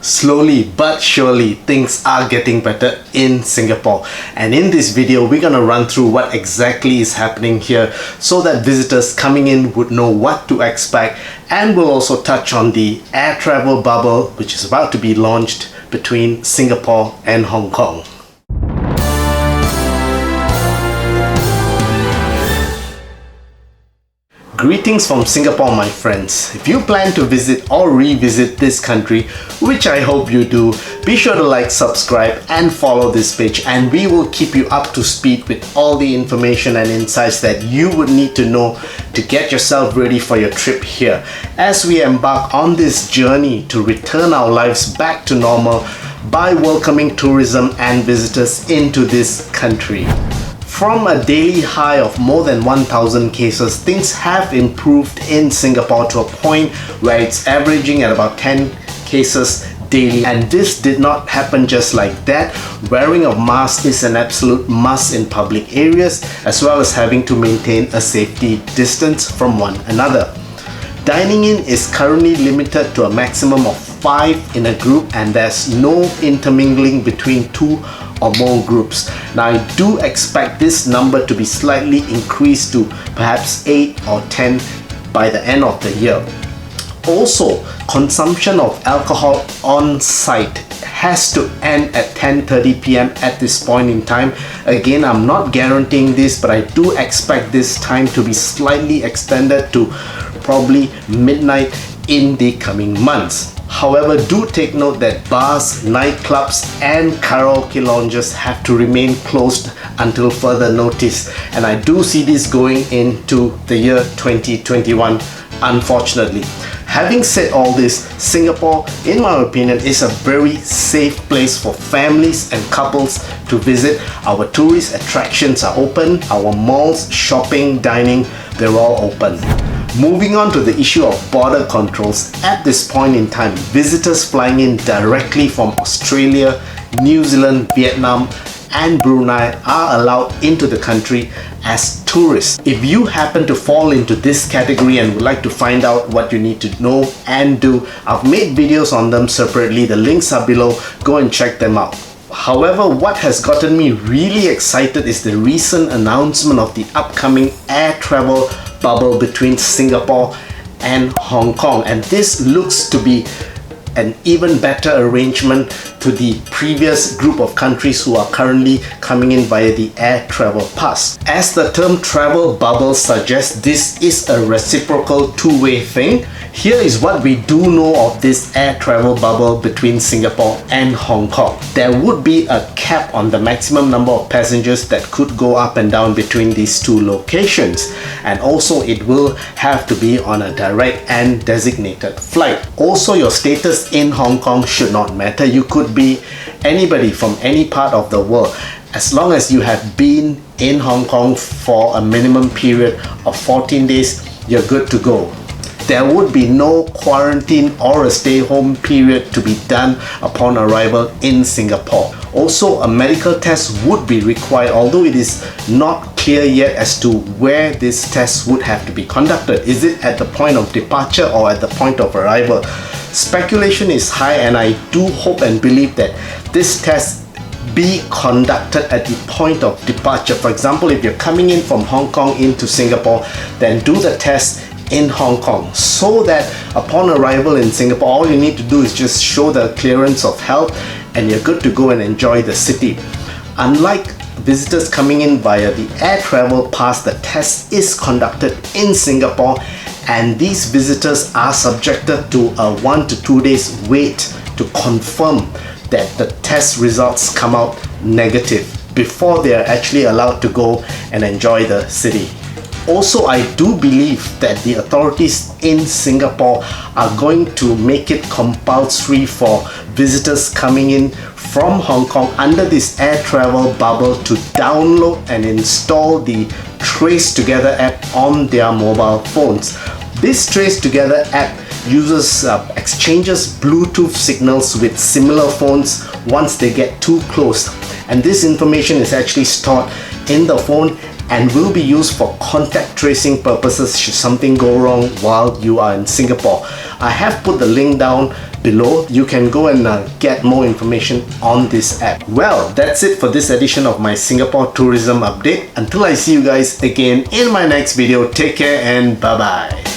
Slowly but surely, things are getting better in Singapore. And in this video, we're gonna run through what exactly is happening here so that visitors coming in would know what to expect. And we'll also touch on the air travel bubble, which is about to be launched between Singapore and Hong Kong. Greetings from Singapore, my friends. If you plan to visit or revisit this country, which I hope you do, be sure to like, subscribe and follow this page, and we will keep you up to speed with all the information and insights that you would need to know to get yourself ready for your trip here as we embark on this journey to return our lives back to normal by welcoming tourism and visitors into this country. From a daily high of more than 1,000 cases, things have improved in Singapore to a point where it's averaging at about 10 cases daily. And this did not happen just like that. Wearing of masks is an absolute must in public areas, as well as having to maintain a safety distance from one another. Dining in is currently limited to a maximum of 5 in a group, and there's no intermingling between 2 or more groups. Now, I do expect this number to be slightly increased to perhaps 8 or 10 by the end of the year. Also, consumption of alcohol on site has to end at 10:30 p.m. at this point in time. Again, I'm not guaranteeing this, but I do expect this time to be slightly extended to probably midnight in the coming months. However, do take note that bars, nightclubs and karaoke lounges have to remain closed until further notice, and I do see this going into the year 2021, unfortunately. Having said all this, Singapore, in my opinion, is a very safe place for families and couples to visit. Our tourist attractions are open, our malls, shopping, dining, they're all open. Moving on to the issue of border controls, at this point in time, visitors flying in directly from Australia, New Zealand, Vietnam and Brunei are allowed into the country as tourists. If you happen to fall into this category and would like to find out what you need to know and do, I've made videos on them separately. The links are below. Go and check them out. However, what has gotten me really excited is the recent announcement of the upcoming air travel bubble between Singapore and Hong Kong, and this looks to be an even better arrangement to the previous group of countries who are currently coming in via the air travel pass. As the term travel bubble suggests, this is a reciprocal two-way thing. Here is what we do know of this air travel bubble between Singapore and Hong Kong. There would be a cap on the maximum number of passengers that could go up and down between these two locations, and also it will have to be on a direct and designated flight. Also, your status in Hong Kong should not matter. You could be anybody from any part of the world. As long as you have been in Hong Kong for a minimum period of 14 days, you're good to go. There would be no quarantine or a stay-home period to be done upon arrival in Singapore. Also, a medical test would be required, although it is not clear yet as to where this test would have to be conducted. Is it at the point of departure or at the point of arrival? Speculation is high, and I do hope and believe that this test be conducted at the point of departure. For example, if you're coming in from Hong Kong into Singapore, then do the test in Hong Kong, so that upon arrival in Singapore, all you need to do is just show the clearance of health and you're good to go and enjoy the city. Unlike visitors coming in via the air travel pass, the test is conducted in Singapore, and these visitors are subjected to a 1 to 2 days wait to confirm that the test results come out negative before they are actually allowed to go and enjoy the city. Also, I do believe that the authorities in Singapore are going to make it compulsory for visitors coming in from Hong Kong under this air travel bubble to download and install the TraceTogether app on their mobile phones. This TraceTogether app exchanges Bluetooth signals with similar phones once they get too close, and this information is actually stored in the phone and will be used for contact tracing purposes should something go wrong while you are in Singapore. I have put the link down below. You can go and get more information on this app. Well, that's it for this edition of my Singapore tourism update. Until I see you guys again in my next video, take care and bye bye.